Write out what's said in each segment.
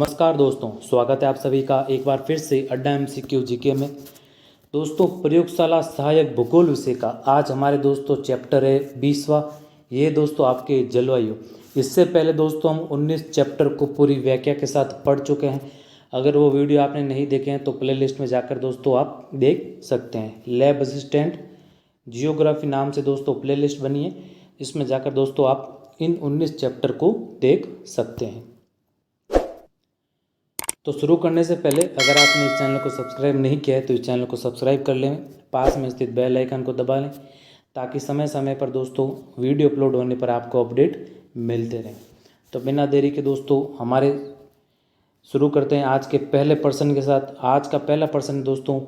नमस्कार दोस्तों, स्वागत है आप सभी का एक बार फिर से अड्डा एमसीक्यू जीके में। दोस्तों, प्रयोगशाला सहायक भूगोल विषय का आज हमारे दोस्तों चैप्टर है 20वां। ये दोस्तों आपके जलवायु। इससे पहले दोस्तों हम 19 चैप्टर को पूरी व्याख्या के साथ पढ़ चुके हैं। अगर वो वीडियो आपने नहीं देखे हैं तो प्लेलिस्ट में जाकर दोस्तों आप देख सकते हैं। लैब असिस्टेंट जियोग्राफी नाम से दोस्तों प्लेलिस्ट बनी है, इसमें जाकर दोस्तों आप इन 19 चैप्टर को देख सकते हैं। तो शुरू करने से पहले अगर आपने इस चैनल को सब्सक्राइब नहीं किया है तो इस चैनल को सब्सक्राइब कर लें, पास में स्थित बेल आइकन को दबा लें ताकि समय समय पर दोस्तों वीडियो अपलोड होने पर आपको अपडेट मिलते रहें। तो बिना देरी के दोस्तों हमारे शुरू करते हैं आज के पहले प्रश्न के साथ। आज का पहला प्रश्न दोस्तों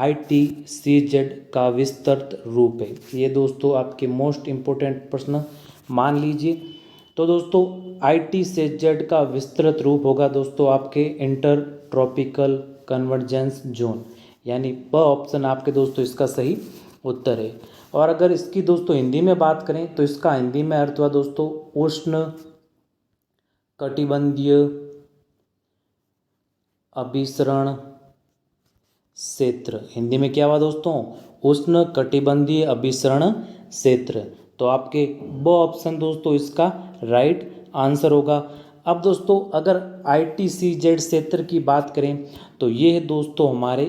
ITCZ का विस्तृत रूप है। ये दोस्तों आपके मोस्ट इम्पोर्टेंट प्रश्न मान लीजिए। तो दोस्तों ITCZ का विस्तृत रूप होगा दोस्तों आपके इंटर ट्रॉपिकल कन्वर्जेंस जोन, यानी ब ऑप्शन आपके दोस्तों इसका सही उत्तर है। और अगर इसकी दोस्तों हिंदी में बात करें तो इसका हिंदी में अर्थ हुआ दोस्तों उष्ण कटिबंधीय अभिसरण क्षेत्र। हिंदी में क्या हुआ दोस्तों? उष्ण कटिबंधीय अभिसरण क्षेत्र। तो आपके ब ऑप्शन दोस्तों इसका राइट आंसर होगा। अब दोस्तों अगर ITCZ क्षेत्र की बात करें तो ये है दोस्तों हमारे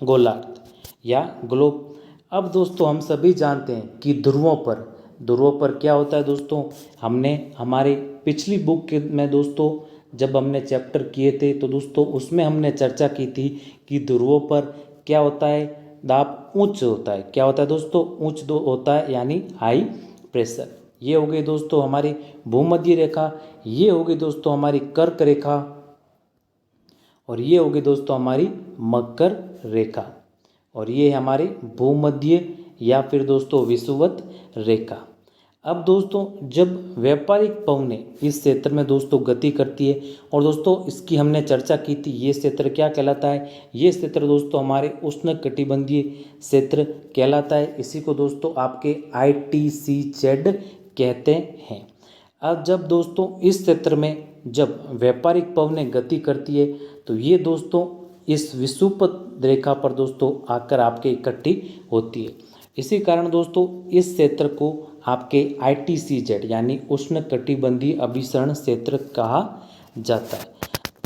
गोलार्ध या ग्लोब। अब दोस्तों हम सभी जानते हैं कि ध्रुवों पर क्या होता है दोस्तों? हमने हमारे पिछली बुक में दोस्तों जब हमने चैप्टर किए थे तो दोस्तों उसमें हमने चर्चा की थी कि ध्रुवों पर क्या होता है? दाब उच्च होता है। क्या होता है दोस्तों? उच्च होता है, यानी हाई प्रेशर। ये हो गई दोस्तों हमारी भूमध्य रेखा, ये हो गई दोस्तों हमारी कर्क रेखा, और ये हो गई दोस्तों हमारी मकर रेखा, और ये है हमारी भूमध्य या फिर दोस्तों विषुवत रेखा। अब दोस्तों जब व्यापारिक पवनें इस क्षेत्र में दोस्तों गति करती है, और दोस्तों इसकी हमने चर्चा की थी, ये क्षेत्र क्या कहलाता है? ये क्षेत्र दोस्तों हमारे उष्ण कटिबंधीय क्षेत्र कहलाता है। इसी को दोस्तों आपके ITCZ कहते हैं। अब जब दोस्तों इस क्षेत्र में जब व्यापारिक पवनें गति करती है तो ये दोस्तों इस विषुवत रेखा पर दोस्तों आकर आपके इकट्ठी होती है। इसी कारण दोस्तों इस क्षेत्र को आपके ITCZ यानी उष्ण कटिबंधीय अभिसरण क्षेत्र कहा जाता है।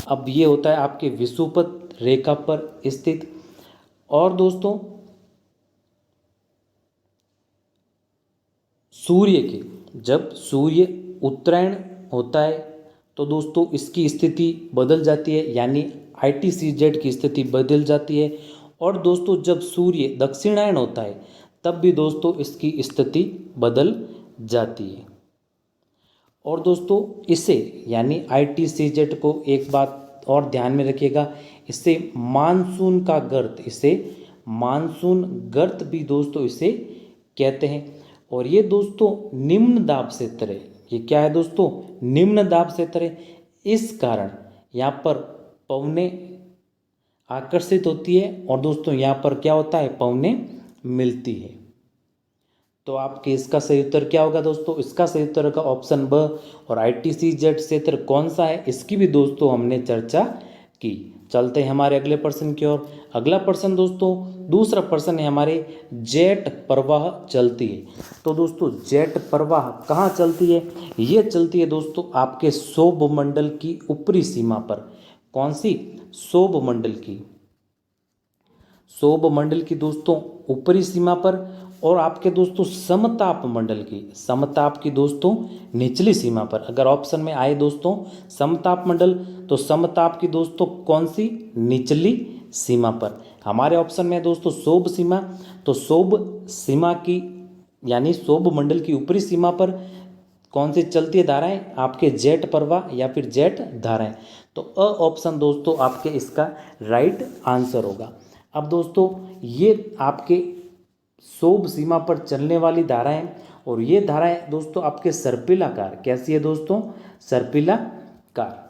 अब ये होता है आपके विषुवत रेखा पर स्थित। और दोस्तों जब सूर्य उत्तरायण होता है तो दोस्तों इसकी स्थिति बदल जाती है, यानी ITCZ की स्थिति बदल जाती है। और दोस्तों जब सूर्य दक्षिणायन होता है तब भी दोस्तों इसकी स्थिति बदल जाती है। और दोस्तों इसे यानी ITCZ को एक बात और ध्यान में रखिएगा, इसे मानसून गर्त भी दोस्तों इसे कहते हैं। और ये दोस्तों निम्न दाब क्षेत्र है। ये क्या है दोस्तों? निम्न दाब क्षेत्र है। इस कारण यहाँ पर पवनें आकर्षित होती है और दोस्तों यहाँ पर क्या होता है? पवनें मिलती है। तो आपके इसका सही उत्तर क्या होगा दोस्तों? इसका सही उत्तर होगा ऑप्शन ब। और ITCZ क्षेत्र कौन सा है इसकी भी दोस्तों हमने चर्चा की। चलते हैं हमारे अगले प्रश्न की ओर। अगला प्रश्न दोस्तों दूसरा प्रश्न है हमारे जेट प्रवाह चलती है। तो दोस्तों जेट प्रवाह कहाँ चलती है? ये चलती है दोस्तों आपके सौरमंडल की ऊपरी सीमा पर। कौन सी? सौरमंडल की दोस्तों ऊपरी सीमा पर, और आपके दोस्तों समताप की दोस्तों निचली सीमा पर। अगर ऑप्शन में आए दोस्तों समताप मंडल तो समताप की दोस्तों कौन सी? निचली सीमा पर। हमारे ऑप्शन में है दोस्तों सौभ सीमा, तो सौभ सीमा की यानी सौभ मंडल की ऊपरी सीमा पर कौन सी चलती है धाराएं? आपके जेट प्रवाह या फिर जेट धाराएं। तो अ ऑप्शन दोस्तों आपके इसका राइट आंसर होगा। अब दोस्तों ये आपके सौभ सीमा पर चलने वाली धाराएं, और ये धाराएं दोस्तों आपके सर्पिलाकार। कैसी है दोस्तों? सर्पिलाकार।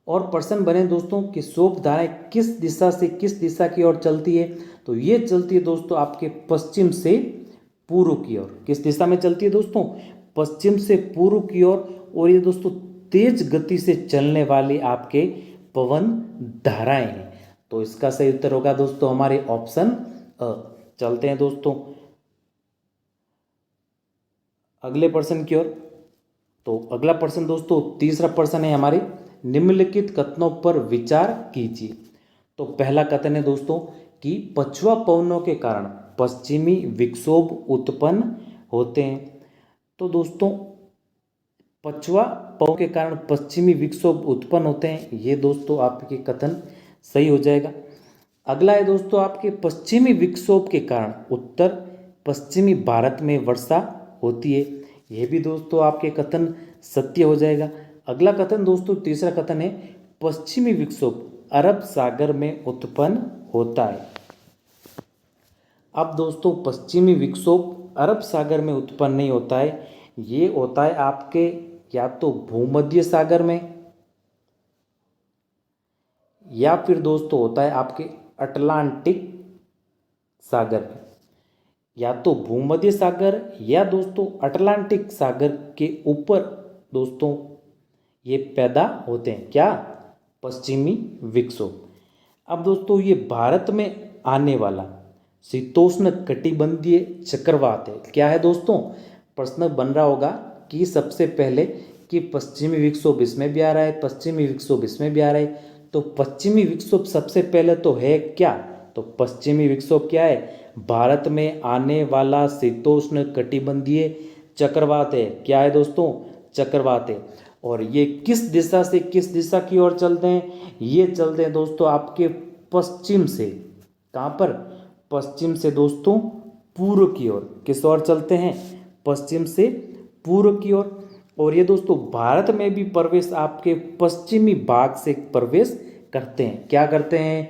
और प्रश्न बने दोस्तों कि सौभ धाराएं किस दिशा से किस दिशा की ओर चलती है? तो ये चलती है दोस्तों आपके पश्चिम से पूर्व की ओर। किस दिशा में चलती है दोस्तों? पश्चिम से पूर्व की ओर। और ये दोस्तों तेज गति से चलने वाली आपके पवन धाराएं हैं। तो इसका सही उत्तर होगा दोस्तों हमारे ऑप्शन अ। चलते हैं दोस्तों अगले प्रश्न की ओर। तो अगला प्रश्न दोस्तों तीसरा प्रश्न है हमारे, निम्नलिखित कथनों पर विचार कीजिए। तो पहला कथन है दोस्तों कि पछुआ पवनों के कारण पश्चिमी विक्षोभ उत्पन्न होते हैं। तो दोस्तों पछुआ पवन के कारण पश्चिमी विक्षोभ उत्पन्न होते हैं, ये दोस्तों आपके कथन सही हो जाएगा। अगला है दोस्तों आपके पश्चिमी विक्षोभ के कारण उत्तर पश्चिमी भारत में वर्षा होती है, यह भी दोस्तों आपके कथन सत्य हो जाएगा। अगला कथन दोस्तों तीसरा कथन है, पश्चिमी विक्षोभ अरब सागर में उत्पन्न होता है। अब दोस्तों पश्चिमी विक्षोभ अरब सागर में उत्पन्न नहीं होता है, ये होता है आपके या तो भूमध्य सागर में या फिर दोस्तों होता है आपके अटलांटिक सागर में। या तो भूमध्य सागर या दोस्तों अटलांटिक सागर के ऊपर दोस्तों ये पैदा होते हैं, क्या? पश्चिमी विक्षोभ। अब दोस्तों ये भारत में आने वाला शीतोष्ण कटिबंधीय चक्रवात है। क्या है दोस्तों? प्रश्न बन रहा होगा कि सबसे पहले कि पश्चिमी विक्षोभ इसमें भी आ रहा है, पश्चिमी विक्षोभ इसमें भी आ रहा है, तो पश्चिमी विक्षोभ सबसे पहले तो है क्या? तो पश्चिमी विक्षोभ क्या है? भारत में आने वाला शीतोष्ण कटिबंधीय चक्रवात है। क्या है दोस्तों? चक्रवात है। और ये किस दिशा से किस दिशा की ओर चलते हैं? ये चलते हैं दोस्तों आपके पश्चिम से। कहाँ पर? पश्चिम से दोस्तों पूर्व की ओर। किस ओर चलते हैं? पश्चिम से पूर्व की ओर। और ये दोस्तों भारत में भी प्रवेश आपके पश्चिमी भाग से प्रवेश करते हैं। क्या करते हैं?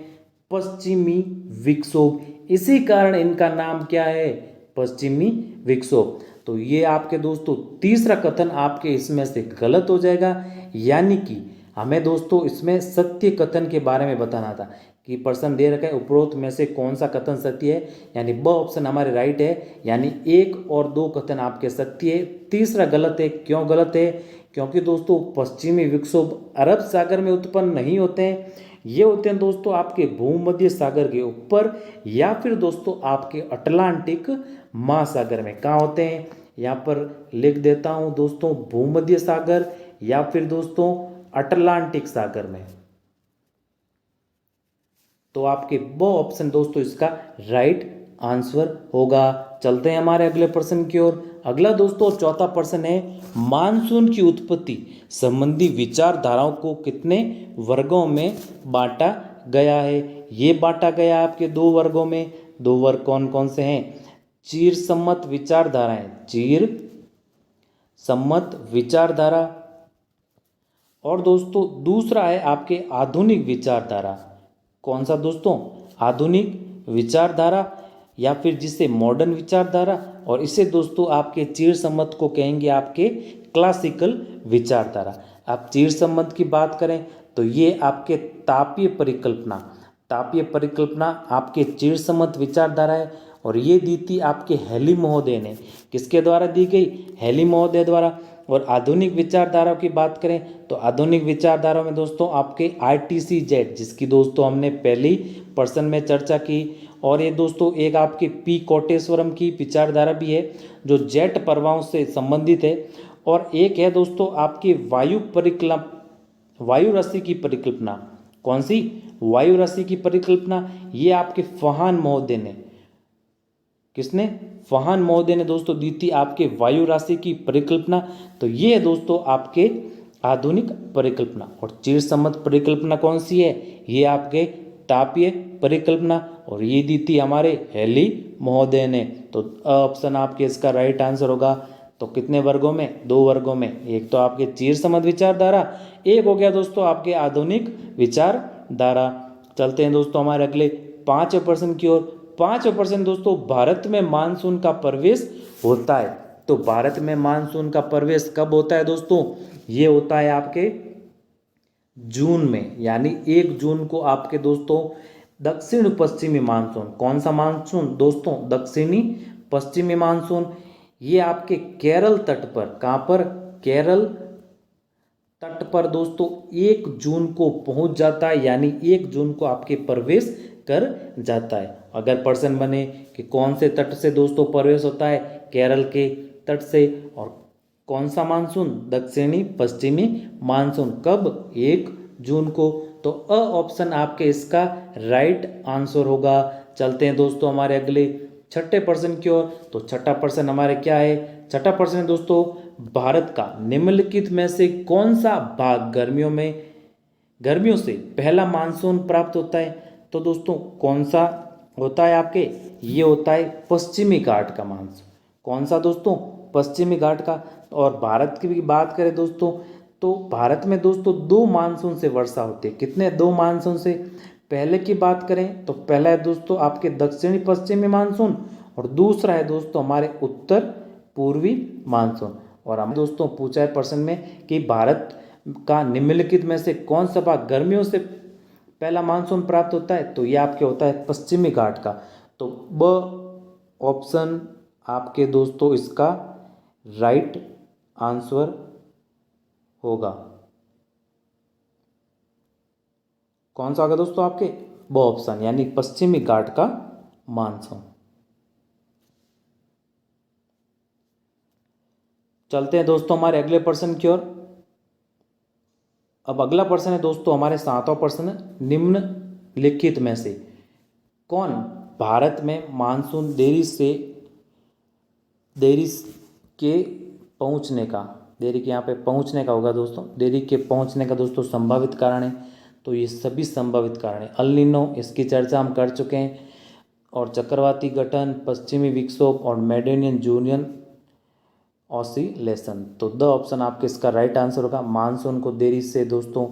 पश्चिमी विक्षोभ। इसी कारण इनका नाम क्या है? पश्चिमी विक्षोभ। तो ये आपके दोस्तों तीसरा कथन आपके इसमें से गलत हो जाएगा, यानी कि हमें दोस्तों इसमें सत्य कथन के बारे में बताना था कि प्रश्न दे रखा है उपरोक्त में से कौन सा कथन सत्य है, यानी ब ऑप्शन हमारे राइट है, यानी 1 और 2 कथन आपके सत्य है, तीसरा गलत है। क्यों गलत है? क्योंकि दोस्तों पश्चिमी विक्षोभ अरब सागर में उत्पन्न नहीं होते हैं, ये होते हैं दोस्तों आपके भूमध्य सागर के ऊपर या फिर दोस्तों आपके अटलांटिक महासागर में। कहाँ होते हैं? यहाँ पर लिख देता हूँ दोस्तों, भूमध्य सागर या फिर दोस्तों अटलांटिक सागर में। तो आपके वो ऑप्शन दोस्तों इसका राइट आंसर होगा। चलते हैं हमारे अगले प्रश्न की ओर। अगला दोस्तों चौथा प्रश्न है, मानसून की उत्पत्ति संबंधी विचारधाराओं को कितने वर्गों में बांटा गया है? ये बांटा गया आपके 2 वर्गों में। 2 वर्ग कौन कौन से हैं? चीर सम्मत विचारधाराएं, चीर सम्मत विचारधारा, और दोस्तों दूसरा है आपके आधुनिक विचारधारा। कौन सा दोस्तों? आधुनिक विचारधारा या फिर जिसे मॉडर्न विचारधारा, और इसे दोस्तों आपके चीर सम्मत को कहेंगे आपके क्लासिकल विचारधारा। आप चीर सम्मत की बात करें तो ये आपके तापीय परिकल्पना, तापीय परिकल्पना आपके चीर सम्मत विचारधारा है, और ये दी थी आपके हेली महोदय ने। किसके द्वारा दी गई? हेली महोदय द्वारा। और आधुनिक विचारधारा की बात करें तो आधुनिक विचारधारा में दोस्तों आपके आरटीसी जेट, जिसकी दोस्तों हमने पहली प्रश्न में चर्चा की, और ये दोस्तों एक आपके पी कोटेश्वरम की विचारधारा भी है जो जेट प्रवाहों से संबंधित है, और एक है दोस्तों आपकी वायु राशि की परिकल्पना। कौन सी? वायु राशि की परिकल्पना। ये आपके फहान महोदय ने, किसने? फहान महोदय ने दोस्तों दी थी आपके वायु राशि की परिकल्पना। तो ये है दोस्तों आपके आधुनिक परिकल्पना। और चीर सम्मत परिकल्पना कौन सी है? ये आपके तापीय परिकल्पना, और ये दी थी हमारे हेली महोदय ने। तो ऑप्शन आपके इसका राइट आंसर होगा। तो कितने वर्गों में? 2 वर्गों में। एक तो आपके चीर सम्मत विचारधारा, एक हो गया दोस्तों आपके आधुनिक विचारधारा। चलते हैं दोस्तों हमारे अगले 5वें प्रश्न की ओर। 5वां प्रश्न दोस्तों, भारत में मानसून का प्रवेश होता है। तो भारत में मानसून का प्रवेश कब होता है दोस्तों? ये होता है आपके जून में, यानी 1 जून को आपके दोस्तों दक्षिण पश्चिमी मानसून। कौन सा मानसून दोस्तों? दक्षिणी पश्चिमी मानसून। ये आपके केरल तट पर, कहाँ पर? केरल तट पर दोस्तों 1 जून को पहुंच जाता है, यानी 1 जून को आपके प्रवेश कर जाता है। अगर प्रश्न बने कि कौन से तट से दोस्तों प्रवेश होता है, केरल के तट से, और कौन सा मानसून, दक्षिणी पश्चिमी मानसून, कब, 1 जून को, तो अ ऑप्शन आपके इसका राइट आंसर होगा। चलते हैं दोस्तों हमारे अगले छठे प्रश्न की ओर। तो छठा प्रश्न हमारे क्या है, छठा प्रश्न है दोस्तों, भारत का निम्नलिखित में से कौन सा भाग गर्मियों से पहला मानसून प्राप्त होता है। तो दोस्तों कौन सा होता है आपके, ये होता है पश्चिमी घाट का मानसून। कौन सा दोस्तों, पश्चिमी घाट का। और भारत की भी बात करें दोस्तों, तो भारत में दोस्तों 2 मानसून से वर्षा होती है। कितने, 2 मानसून से। पहले की बात करें तो पहला है दोस्तों आपके दक्षिणी पश्चिमी मानसून, और दूसरा है दोस्तों हमारे उत्तर पूर्वी मानसून। और हम दोस्तों पूछा है प्रश्न में कि भारत का निम्नलिखित में से कौन सा भाग गर्मियों से पहला मानसून प्राप्त होता है, तो ये आपके होता है पश्चिमी घाट का। तो ब ऑप्शन आपके दोस्तों इसका राइट आंसर होगा। कौन सा होगा दोस्तों आपके, ब ऑप्शन, यानी पश्चिमी घाट का मानसून। चलते हैं दोस्तों हमारे अगले प्रश्न की ओर। अब अगला प्रश्न है दोस्तों हमारे 7वां प्रश्न, निम्नलिखित में से कौन भारत में मानसून देरी के पहुंचने का, देरी के यहाँ पे पहुंचने का होगा दोस्तों, देरी के पहुंचने का दोस्तों संभावित कारण है। तो ये सभी संभावित कारण है। अल नीनो, इसकी चर्चा हम कर चुके हैं, और चक्रवाती गठन, पश्चिमी विक्षोभ, और मेडिटेरेनियन जूनियन ऑसिलेशन। तो द ऑप्शन आपके इसका राइट आंसर होगा। मानसून को देरी से दोस्तों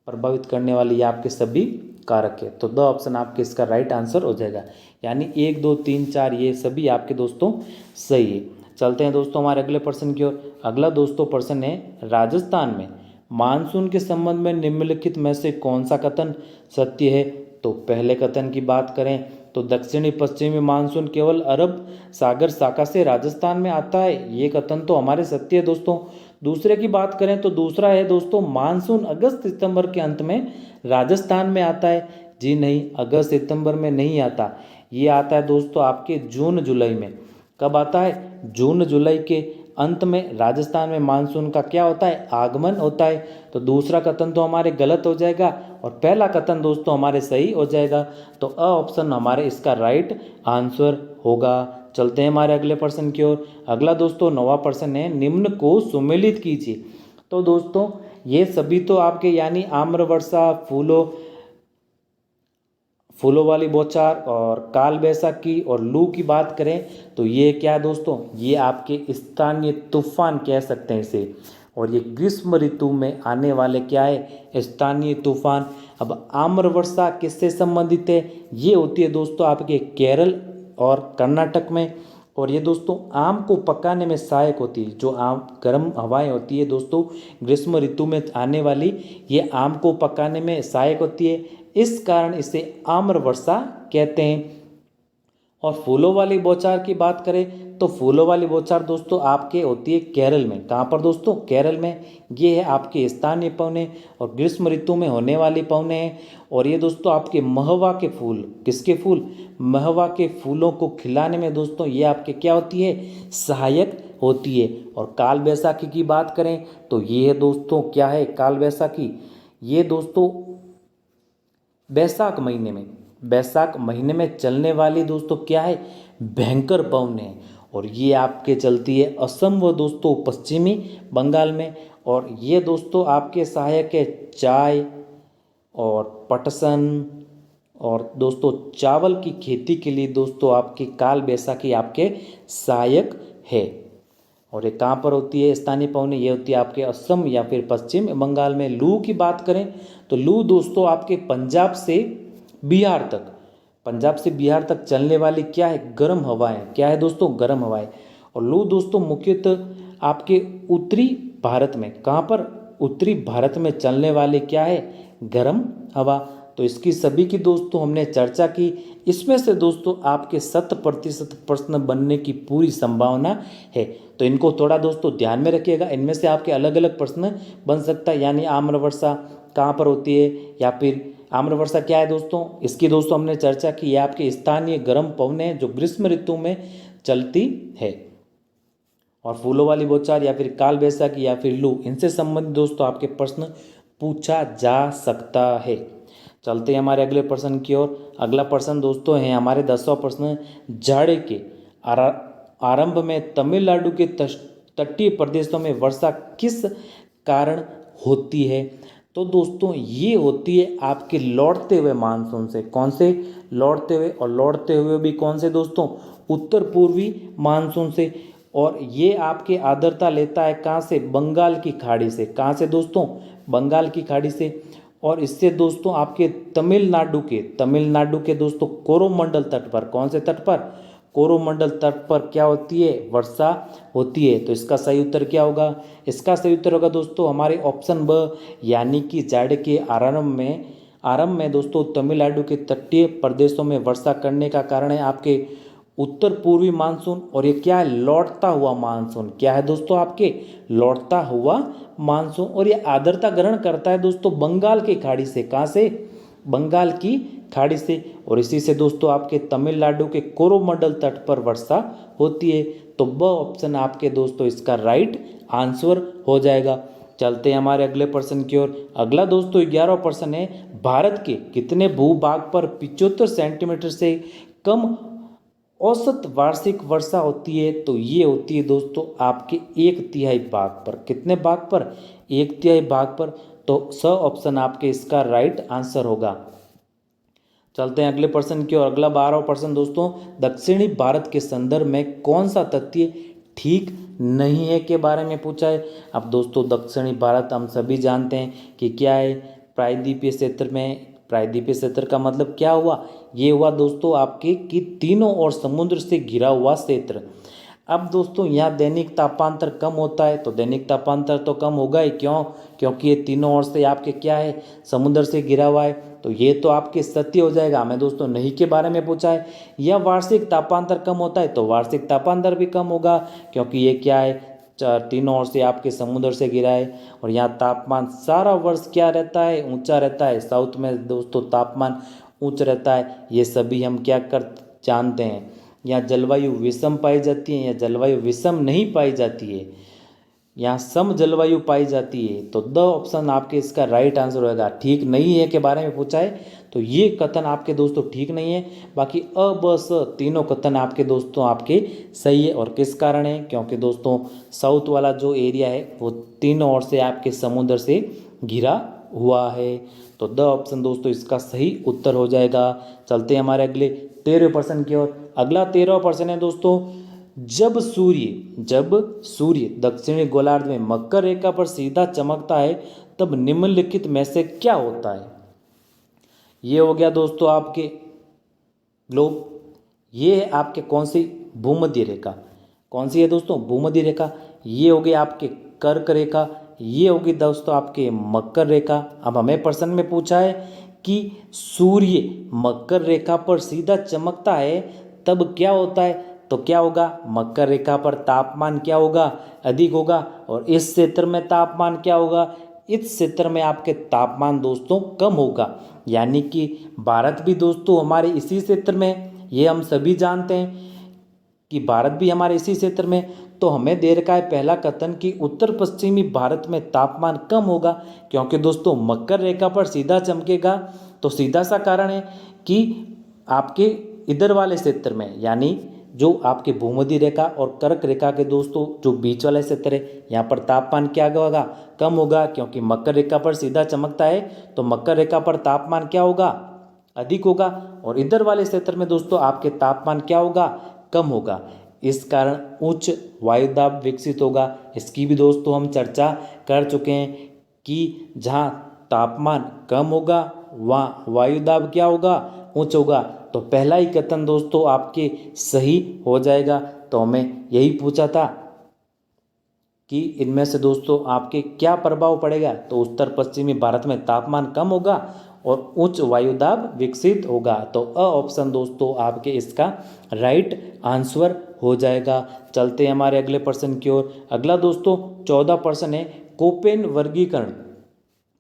प्रभावित करने वाले ये आपके सभी कारक है। तो द ऑप्शन आपके इसका राइट आंसर हो जाएगा, यानी 1, 2, 3, 4 ये सभी आपके दोस्तों सही है। चलते हैं दोस्तों हमारे अगले प्रश्न की ओर। अगला दोस्तों प्रश्न है, राजस्थान में मानसून के संबंध में निम्नलिखित में से कौन सा कथन सत्य है। तो पहले कथन की बात करें तो दक्षिणी पश्चिमी मानसून केवल अरब सागर शाखा से राजस्थान में आता है, ये कथन तो हमारे सत्य है दोस्तों। दूसरे की बात करें तो दूसरा है दोस्तों, मानसून अगस्त सितंबर के अंत में राजस्थान में आता है। जी नहीं, अगस्त सितंबर में नहीं आता, ये आता है दोस्तों आपके जून जुलाई में। कब आता है, जून जुलाई के अंत में राजस्थान में मानसून का क्या होता है, आगमन होता है। तो दूसरा कथन तो हमारे गलत हो जाएगा, और पहला कथन दोस्तों हमारे सही हो जाएगा। तो अ ऑप्शन हमारे इसका राइट आंसर होगा। चलते हैं हमारे अगले प्रश्न की ओर। अगला दोस्तों 9वां प्रश्न है, निम्न को सुमेलित कीजिए। तो दोस्तों ये सभी तो आपके यानी आम्रवर्षा, फूलों वाली बौछार, और काल बैसाखी और लू की बात करें तो ये क्या है दोस्तों, ये आपके स्थानीय तूफान कह सकते हैं इसे। और ये ग्रीष्म ऋतु में आने वाले क्या है, स्थानीय तूफान। अब आम्रवर्षा किससे संबंधित है, ये होती है दोस्तों आपके केरल और कर्नाटक में। और ये दोस्तों आम को पकाने में सहायक होती है। जो आम गर्म हवाएं होती है दोस्तों ग्रीष्म ऋतु में आने वाली, ये आम को पकाने में सहायक होती है, इस कारण इसे आम्रवर्षा कहते हैं। और फूलों वाली बौछार की बात करें तो फूलों वाली बौछार दोस्तों आपके होती है केरल में। कहाँ पर दोस्तों, केरल में। ये है आपके स्थानीय पौने और ग्रीष्म ऋतु में होने वाली पौने हैं। और ये दोस्तों आपके महवा के फूल, किसके फूल, महवा के फूलों को खिलाने में दोस्तों ये आपके क्या होती है, सहायक होती है। और काल बैसाखी की बात करें तो ये है दोस्तों क्या है, काल बैसाखी, ये दोस्तों बैसाख महीने में चलने वाली दोस्तों क्या है, भयंकर पवन है। और ये आपके चलती है असम व दोस्तों पश्चिमी बंगाल में। और ये दोस्तों आपके सहायक है चाय और पटसन, और दोस्तों चावल की खेती के लिए दोस्तों आपकी काल बैसाखी आपके सहायक है। और ये कहाँ पर होती है स्थानीय पवनी, ये होती है आपके असम या फिर पश्चिम बंगाल में। लू की बात करें तो लू दोस्तों आपके पंजाब से बिहार तक चलने वाली क्या है, गर्म हवाएं, क्या है दोस्तों, गर्म हवाएं। और लू दोस्तों मुख्यतः आपके उत्तरी भारत में, कहाँ पर, उत्तरी भारत में चलने वाली क्या है, गर्म हवा। तो इसकी सभी की दोस्तों हमने चर्चा की। इसमें से दोस्तों आपके 100% प्रश्न बनने की पूरी संभावना है, तो इनको थोड़ा दोस्तों ध्यान में रखिएगा। इनमें से आपके अलग अलग प्रश्न बन सकता है, यानी आम्रवर्षा कहाँ पर होती है, या फिर आम्रवर्षा क्या है दोस्तों, इसकी दोस्तों हमने चर्चा की। ये आपके स्थानीय गर्म पवनें जो ग्रीष्म ऋतु में चलती है। और फूलों वाली बौछार या फिर काल बैसाखी या फिर लू, इनसे संबंधित दोस्तों आपके प्रश्न पूछा जा सकता है। चलते हैं हमारे अगले प्रश्न की ओर। अगला प्रश्न दोस्तों है हमारे 10वां प्रश्न, जाड़े के आरंभ में तमिलनाडु के तटीय प्रदेशों में वर्षा किस कारण होती है। तो दोस्तों ये होती है आपके लौटते हुए मानसून से। कौन से लौटते हुए, और लौटते हुए भी कौन से दोस्तों, उत्तर पूर्वी मानसून से। और ये आपके आर्द्रता लेता है कहाँ से, बंगाल की खाड़ी से। कहाँ से दोस्तों, बंगाल की खाड़ी से। और इससे दोस्तों आपके तमिलनाडु के दोस्तों कोरोमंडल तट पर, कौन से तट पर, कोरोमंडल तट पर क्या होती है, वर्षा होती है। तो इसका सही उत्तर क्या होगा, इसका सही उत्तर होगा दोस्तों हमारे ऑप्शन ब, यानी कि जाड़े के आरंभ में दोस्तों तमिलनाडु के तटीय प्रदेशों में वर्षा करने का कारण है आपके उत्तर पूर्वी मानसून। और ये क्या है, लौटता हुआ मानसून। क्या है दोस्तों, आपके लौटता हुआ मानसून। और ये आर्द्रता ग्रहण करता है दोस्तों बंगाल की खाड़ी से। कहाँ से, बंगाल की खाड़ी से। और इसी से दोस्तों आपके तमिलनाडु के कोरोमंडल तट पर वर्षा होती है। तो ब ऑप्शन आपके दोस्तों इसका राइट आंसर हो जाएगा। चलते हैं हमारे अगले प्रश्न की ओर। अगला दोस्तों 11वां प्रश्न है, भारत के कितने भूभाग पर 75 सेंटीमीटर से कम औसत वार्षिक वर्षा होती है। तो ये होती है दोस्तों आपके 1/3 भाग पर। कितने भाग पर, 1/3 भाग पर। तो स ऑप्शन आपके इसका राइट आंसर होगा। चलते हैं अगले प्रश्न की ओर। अगला 12वां प्रश्न दोस्तों, दक्षिणी भारत के संदर्भ में कौन सा तथ्य ठीक नहीं है के बारे में पूछा है। अब दोस्तों दक्षिणी भारत हम सभी जानते हैं कि क्या है, प्रायद्वीपीय क्षेत्र में। प्रायद्वीपीय क्षेत्र का मतलब क्या हुआ, ये हुआ दोस्तों आपके कि तीनों ओर समुद्र से घिरा हुआ क्षेत्र। अब दोस्तों यहाँ दैनिक तापांतर कम होता है, तो दैनिक तापांतर तो कम होगा ही, क्यों, क्योंकि ये तीनों ओर से आपके क्या है, समुद्र से घिरा हुआ है। तो ये तो आपके सत्य हो जाएगा। हमें दोस्तों नहीं के बारे में पूछा है। या वार्षिक तापांतर कम होता है, तो वार्षिक तापांतर भी कम होगा, क्योंकि ये क्या है, तीनों ओर से आपके समुद्र से घिरा है। और यहाँ तापमान सारा वर्ष क्या रहता है, ऊंचा रहता है। साउथ में दोस्तों तापमान ऊंचा रहता है। ये सभी हम क्या कर जानते हैं। यहाँ जलवायु विषम पाई जाती है, या जलवायु विषम नहीं पाई जाती है, यहाँ सम जलवायु पाई जाती है। तो द ऑप्शन आपके इसका राइट आंसर होगा। ठीक नहीं है के बारे में पूछा है, तो ये कथन आपके दोस्तों ठीक नहीं है। बाकी अ ब स तीनों कथन आपके दोस्तों आपके सही है। और किस कारण है, क्योंकि दोस्तों साउथ वाला जो एरिया है वो तीनों ओर से आपके समुद्र से घिरा हुआ है। तो द ऑप्शन दोस्तों इसका सही उत्तर हो जाएगा। चलते हैं हमारे अगले 13वें प्रश्न की ओर। अगला 13वां प्रश्न है दोस्तों, जब सूर्य दक्षिणी गोलार्ध में मकर रेखा पर सीधा चमकता है तब निम्नलिखित में से क्या होता है। ये हो गया दोस्तों आपके ग्लोब। ये है आपके कौन सी, भूमध्य रेखा। कौन सी है दोस्तों, भूमध्य रेखा। ये हो गई आपके कर्क रेखा। ये होगी दोस्तों आपके मकर रेखा। अब हमें प्रश्न में पूछा है कि सूर्य मकर रेखा पर सीधा चमकता है तब क्या होता है। तो क्या होगा, मकर रेखा पर तापमान क्या होगा, अधिक होगा। और इस क्षेत्र में तापमान क्या होगा, इस क्षेत्र में आपके तापमान दोस्तों कम होगा। यानी कि भारत भी दोस्तों हमारे इसी क्षेत्र में, ये हम सभी जानते हैं कि भारत भी हमारे इसी क्षेत्र में। तो हमें दे रखा है पहला कथन कि उत्तर पश्चिमी भारत में तापमान कम होगा, क्योंकि दोस्तों मकर रेखा पर सीधा चमकेगा। तो सीधा सा कारण है कि आपके इधर वाले क्षेत्र में, यानी जो आपके भूमध्य रेखा और कर्क रेखा के दोस्तों जो बीच वाले क्षेत्र है, यहाँ पर तापमान क्या होगा, कम होगा, क्योंकि मकर रेखा पर सीधा चमकता है। तो मकर रेखा पर तापमान क्या होगा, अधिक होगा। और इधर वाले क्षेत्र में दोस्तों आपके तापमान क्या होगा, कम होगा। इस कारण उच्च वायुदाब विकसित होगा। इसकी भी दोस्तों हम चर्चा कर चुके हैं कि जहाँ तापमान कम होगा वहाँ वायुदाब क्या होगा, उच्च होगा। तो पहला ही कथन दोस्तों आपके सही हो जाएगा। तो हमें यही पूछा था कि इनमें से दोस्तों आपके क्या प्रभाव पड़ेगा। तो उत्तर पश्चिमी भारत में तापमान कम होगा और उच्च वायुदाब विकसित होगा। तो अ ऑप्शन दोस्तों आपके इसका राइट आंसर हो जाएगा। चलते हैं हमारे अगले प्रश्न की ओर। अगला दोस्तों 14 प्रश्न है, कोपेन वर्गीकरण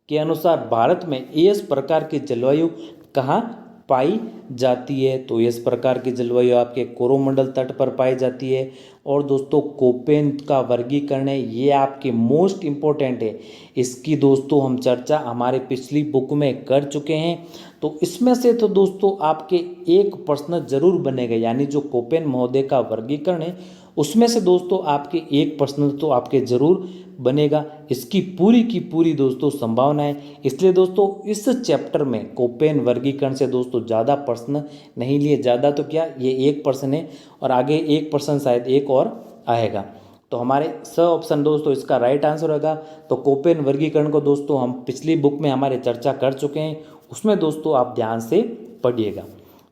के अनुसार भारत में इस प्रकार की जलवायु कहाँ पाई जाती है? तो इस प्रकार की जलवायु आपके कोरोमंडल तट पर पाई जाती है। और दोस्तों कोपेन का वर्गीकरण है, ये आपके मोस्ट इम्पोर्टेंट है। इसकी दोस्तों हम चर्चा हमारे पिछली बुक में कर चुके हैं। तो इसमें से तो दोस्तों आपके एक प्रश्न जरूर बनेगा, यानी जो कोपेन महोदय का वर्गीकरण है उसमें से दोस्तों आपके एक प्रश्न तो आपके जरूर बनेगा। इसकी पूरी की पूरी दोस्तों संभावना है। इसलिए दोस्तों इस चैप्टर में कोपेन वर्गीकरण से दोस्तों ज़्यादा प्रश्न नहीं लिए, ज़्यादा तो क्या, ये एक प्रश्न है और आगे एक प्रश्न शायद एक और आएगा। तो हमारे स ऑप्शन दोस्तों इसका राइट आंसर होगा। तो कोपेन वर्गीकरण को दोस्तों हम पिछली बुक में हमारे चर्चा कर चुके हैं, उसमें दोस्तों आप ध्यान से पढ़िएगा।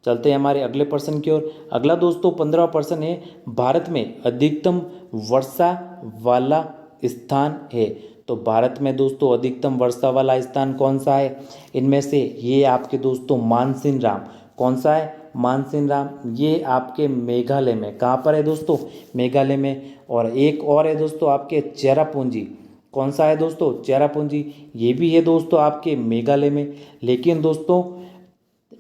चलते हैं हमारे अगले प्रश्न की ओर। अगला दोस्तों 15वां प्रश्न है, भारत में अधिकतम वर्षा वाला स्थान है। तो भारत में दोस्तों अधिकतम वर्षा वाला स्थान कौन सा है? इनमें से ये आपके दोस्तों मानसिन राम, कौन सा है? मानसिन राम, ये आपके मेघालय में, कहाँ पर है दोस्तों? मेघालय में। और एक और है दोस्तों आपके चेरापूंजी, कौन सा है दोस्तों? चेरापूंजी, ये भी है दोस्तों आपके मेघालय में। लेकिन दोस्तों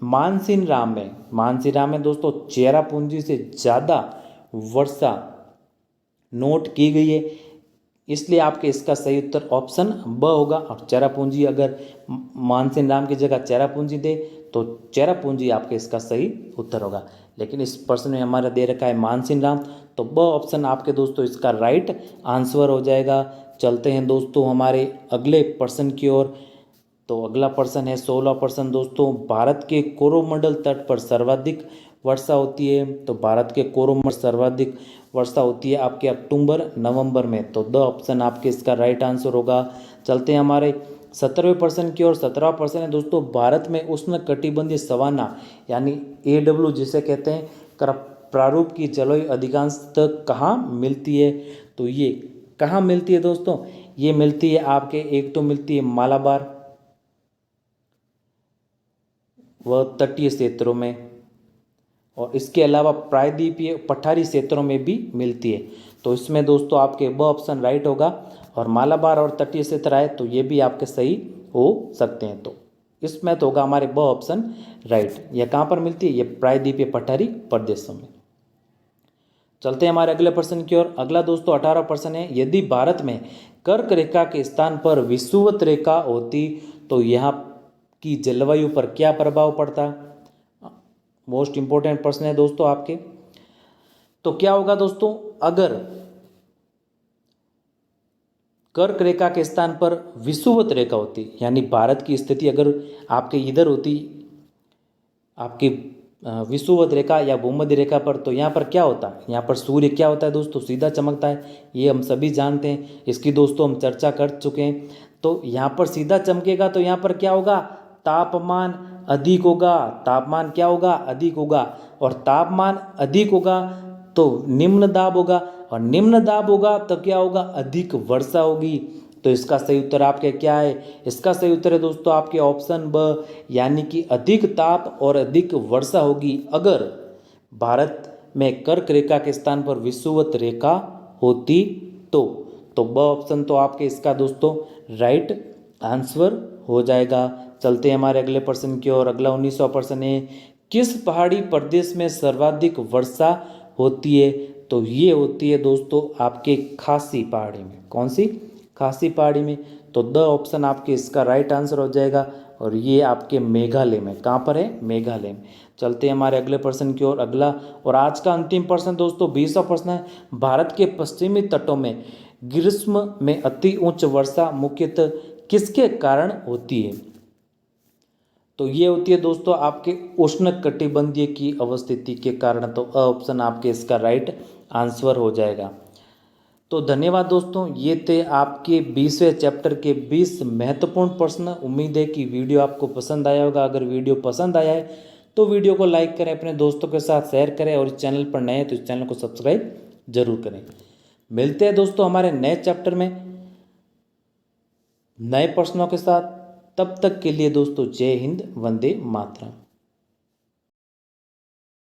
मानसिन राम में दोस्तों चेरापूंजी से ज़्यादा वर्षा नोट की गई है, इसलिए आपके इसका सही उत्तर ऑप्शन ब होगा। और चेरापूंजी, अगर मानसिन राम की जगह चेरापूंजी दे तो चेरापूंजी आपके इसका सही उत्तर होगा। लेकिन इस प्रश्न में हमारा दे रखा है मानसिन राम, तो ब ऑप्शन आपके दोस्तों इसका राइट आंसर हो जाएगा। चलते हैं दोस्तों हमारे अगले प्रश्न की ओर। तो अगला प्रश्न है 16वां प्रश्न दोस्तों, भारत के कोरोमंडल तट पर सर्वाधिक वर्षा होती है। तो भारत के कोरोमंडल सर्वाधिक वर्षा होती है आपके अक्टूबर नवंबर में। तो द ऑप्शन आपके इसका राइट आंसर होगा। चलते हैं हमारे 17वें प्रश्न की ओर। 17वां प्रश्न है दोस्तों, भारत में उष्ण कटिबंधीय सवाना यानी AW जिसे कहते हैं प्रारूप की जलवायु अधिकांशतः कहाँ मिलती है? तो ये कहाँ मिलती है दोस्तों? ये मिलती है आपके, एक तो मिलती है मालाबार व तटीय क्षेत्रों में, और इसके अलावा प्रायद्वीपीय पठारी क्षेत्रों में भी मिलती है। तो इसमें दोस्तों आपके ब ऑप्शन राइट होगा। और मालाबार और तटीय क्षेत्र आए तो ये भी आपके सही हो सकते हैं। तो इसमें तो होगा हमारे ब ऑप्शन राइट। यह कहाँ पर मिलती है? ये प्रायद्वीपीय पठारी प्रदेशों में। चलते हैं हमारे अगले प्रश्न की ओर। अगला दोस्तों 18वां प्रश्न है, यदि भारत में कर्क रेखा के स्थान पर विषुवत रेखा होती तो यहाँ की जलवायु पर क्या प्रभाव पड़ता? मोस्ट इंपॉर्टेंट प्रश्न है दोस्तों आपके। तो क्या होगा दोस्तों, अगर कर्क रेखा के स्थान पर विषुवत रेखा होती, यानी भारत की स्थिति अगर आपके इधर होती, आपकी विषुवत रेखा या भूमध्य रेखा पर, तो यहाँ पर क्या होता है? यहाँ पर सूर्य क्या होता है दोस्तों? सीधा चमकता है, ये हम सभी जानते हैं, इसकी दोस्तों हम चर्चा कर चुके हैं। तो यहाँ पर सीधा चमकेगा तो यहाँ पर क्या होगा? तापमान अधिक होगा। तापमान क्या होगा? अधिक होगा। और तापमान अधिक होगा तो निम्न दाब होगा, और निम्न दाब होगा तो क्या होगा? अधिक वर्षा होगी। तो इसका सही उत्तर आपके क्या है? इसका सही उत्तर है दोस्तों आपके ऑप्शन ब, यानी कि अधिक ताप और अधिक वर्षा होगी अगर भारत में कर्क रेखा के स्थान पर विषुवत रेखा होती तो ब ऑप्शन तो आपके इसका दोस्तों राइट आंसर हो जाएगा। चलते हैं हमारे अगले प्रश्न की ओर। अगला 19वां प्रश्न है, किस पहाड़ी प्रदेश में सर्वाधिक वर्षा होती है? तो ये होती है दोस्तों आपके खासी पहाड़ी में। कौन सी? खासी पहाड़ी में। तो द ऑप्शन आपके इसका राइट आंसर हो जाएगा, और ये आपके मेघालय में। कहाँ पर है? मेघालय में। चलते हैं हमारे अगले प्रश्न की ओर। अगला और आज का अंतिम प्रश्न दोस्तों 20वां प्रश्न है, भारत के पश्चिमी तटों में ग्रीष्म में अति उच्च वर्षा मुख्यतः किसके कारण होती है? तो ये होती है दोस्तों आपके उष्ण कटिबंधीय की अवस्थिति के कारण। तो अ ऑप्शन आपके इसका राइट आंसर हो जाएगा। तो धन्यवाद दोस्तों, ये थे आपके 20वें चैप्टर के 20 महत्वपूर्ण प्रश्न। उम्मीद है कि वीडियो आपको पसंद आया होगा। अगर वीडियो पसंद आया है तो वीडियो को लाइक करें, अपने दोस्तों के साथ शेयर करें, और इस चैनल पर नए हैं तो इस चैनल को सब्सक्राइब जरूर करें। मिलते हैं दोस्तों हमारे नए चैप्टर में नए प्रश्नों के साथ। तब तक के लिए दोस्तों जय हिंद, वंदे मातरम।